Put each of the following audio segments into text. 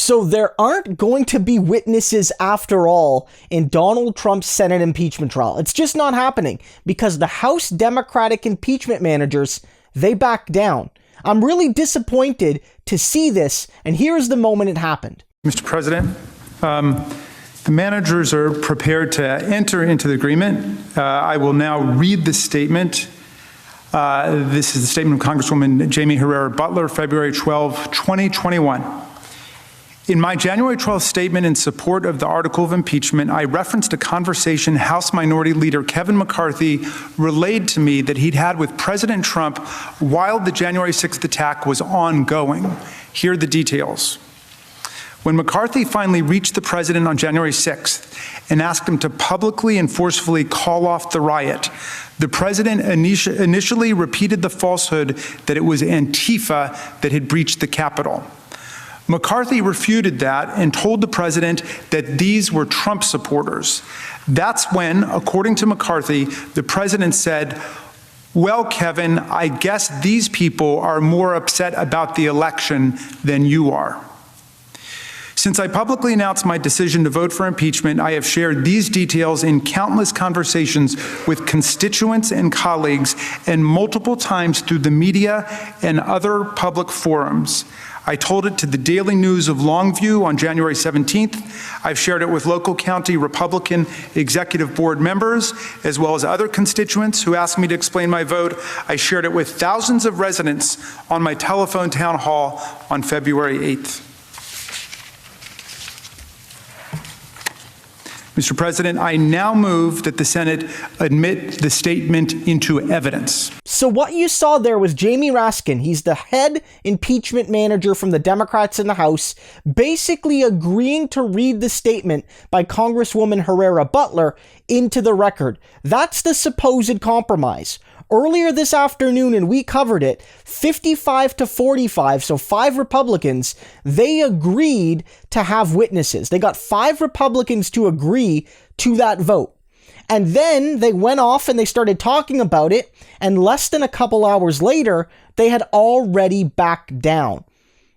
So there aren't going to be witnesses after all in Donald Trump's Senate impeachment trial. It's just not happening because the House Democratic impeachment managers, they backed down. I'm really disappointed to see this, and here's the moment it happened. Mr. President, the managers are prepared to enter into the agreement. I will now read the statement. This is the statement of Congresswoman Jaime Herrera Beutler, February 12, 2021. In my January 12th statement in support of the article of impeachment, I referenced a conversation House Minority Leader Kevin McCarthy relayed to me that he'd had with President Trump while the January 6th attack was ongoing. Here are the details. When McCarthy finally reached the president on January 6th and asked him to publicly and forcefully call off the riot, the president initially repeated the falsehood that it was Antifa that had breached the Capitol. McCarthy refuted that and told the president that these were Trump supporters. That's when, according to McCarthy, the president said, "Well, Kevin, I guess these people are more upset about the election than you are." Since I publicly announced my decision to vote for impeachment, I have shared these details in countless conversations with constituents and colleagues and multiple times through the media and other public forums. I told it to the Daily News of Longview on January 17th. I've shared it with local county Republican executive board members, as well as other constituents who asked me to explain my vote. I shared it with thousands of residents on my telephone town hall on February 8th. Mr. President, I now move that the Senate admit the statement into evidence. So what you saw there was Jamie Raskin, he's the head impeachment manager from the Democrats in the House, basically agreeing to read the statement by Congresswoman Herrera Beutler into the record. That's the supposed compromise. Earlier this afternoon, and we covered it, 55 to 45, so 5 Republicans, they agreed to have witnesses. They got 5 Republicans to agree to that vote. And then they went off and they started talking about it, and less than a couple hours later, they had already backed down.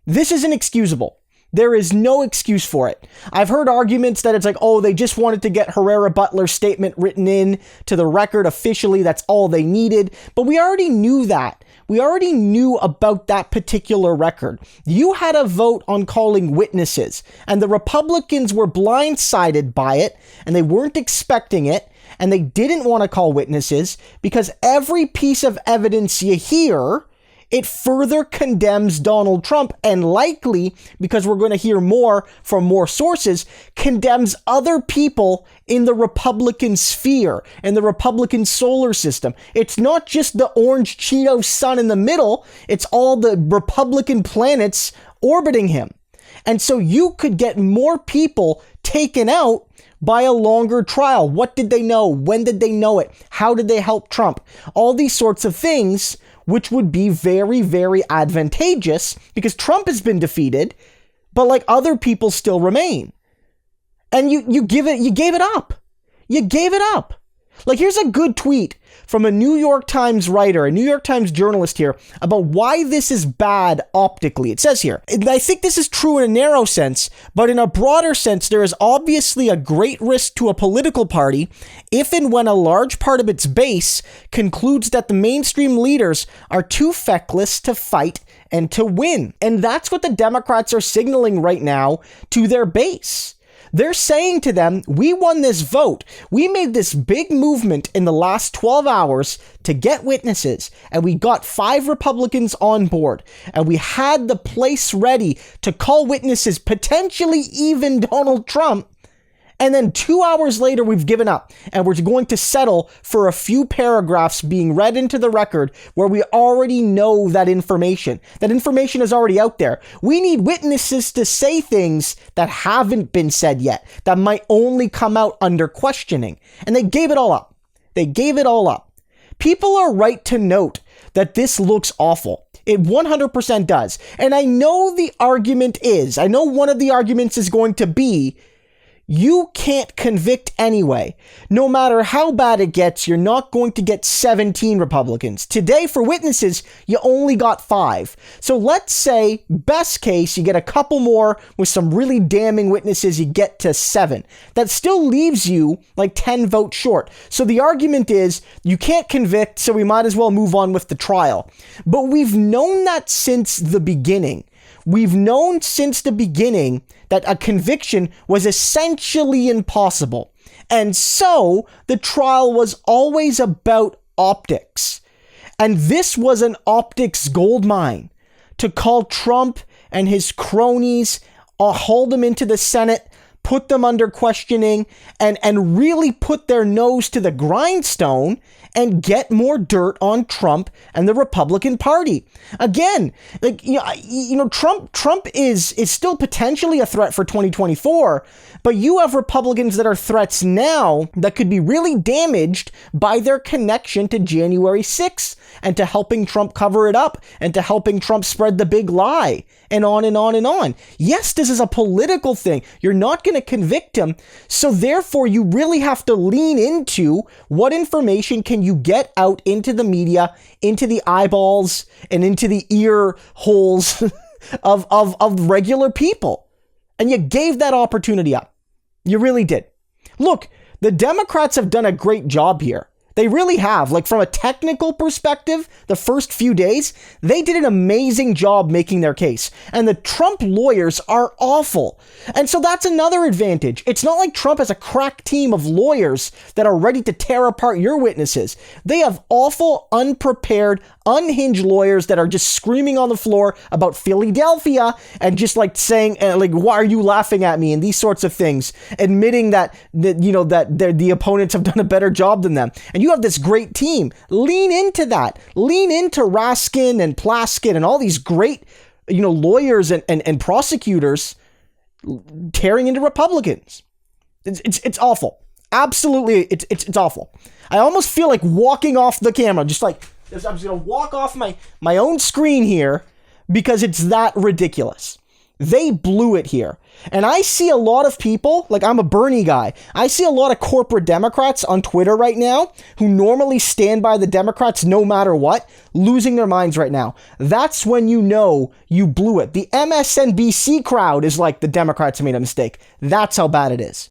This is inexcusable. There is no excuse for it. I've heard arguments that it's like, oh, they just wanted to get Herrera Beutler's statement written in to the record officially. That's all they needed. But we already knew that. We already knew about that particular record. You had a vote on calling witnesses, and the Republicans were blindsided by it, and they weren't expecting it, and they didn't want to call witnesses because every piece of evidence you hear, it further condemns Donald Trump, and likely, because we're going to hear more from more sources, condemns other people in the Republican sphere, in the Republican solar system. It's not just the orange Cheeto sun in the middle, it's all the Republican planets orbiting him. And so you could get more people taken out by a longer trial. What did they know? When did they know it? How did they help Trump? All these sorts of things, which would be very, very advantageous because Trump has been defeated, but like other people still remain. And you gave it up. You gave it up. Like, here's a good tweet from a New York Times writer, a New York Times journalist here, about why this is bad optically. It says here, and I think this is true in a narrow sense, but in a broader sense, there is obviously a great risk to a political party if and when a large part of its base concludes that the mainstream leaders are too feckless to fight and to win. And that's what the Democrats are signaling right now to their base. They're saying to them, we won this vote. We made this big movement in the last 12 hours to get witnesses, and we got 5 Republicans on board, and we had the place ready to call witnesses, potentially even Donald Trump. And then 2 hours later, we've given up, and we're going to settle for a few paragraphs being read into the record where we already know that information. That information is already out there. We need witnesses to say things that haven't been said yet, that might only come out under questioning. And they gave it all up. They gave it all up. People are right to note that this looks awful. It 100% does. And I know one of the arguments is going to be, you can't convict anyway. No matter how bad it gets, you're not going to get 17 Republicans. Today, for witnesses, you only got 5. So let's say, best case, you get a couple more with some really damning witnesses, you get to 7. That still leaves you like 10 votes short. So the argument is, you can't convict, so we might as well move on with the trial. But we've known that since the beginning. We've known since the beginning that a conviction was essentially impossible. And so the trial was always about optics. And this was an optics goldmine to call Trump and his cronies, haul them into the Senate, put them under questioning, and really put their nose to the grindstone and get more dirt on Trump and the Republican Party. Again, like, Trump is still potentially a threat for 2024, but you have Republicans that are threats now that could be really damaged by their connection to January 6th and to helping Trump cover it up and to helping Trump spread the big lie and on and on and on. Yes, this is a political thing. You're not going to convict him. So therefore, you really have to lean into what information can you get out into the media, into the eyeballs and into the ear holes of regular people. And you gave that opportunity up. You really did. Look, the Democrats have done a great job here. They really have. Like, from a technical perspective, the first few days, they did an amazing job making their case. And the Trump lawyers are awful. And so that's another advantage. It's not like Trump has a crack team of lawyers that are ready to tear apart your witnesses. They have awful, unprepared, unhinged lawyers that are just screaming on the floor about Philadelphia and just like saying, like, why are you laughing at me? And these sorts of things, admitting that the opponents have done a better job than them. And you have this great team. Lean into that. Lean into Raskin and Plaskin and all these great, lawyers and prosecutors tearing into Republicans. It's awful. Absolutely, it's awful. I almost feel like walking off the camera, just like, I'm just going to walk off my own screen here because it's that ridiculous. They blew it here. And I see a lot of people, like, I'm a Bernie guy. I see a lot of corporate Democrats on Twitter right now who normally stand by the Democrats no matter what, losing their minds right now. That's when you know you blew it. The MSNBC crowd is like, the Democrats made a mistake. That's how bad it is.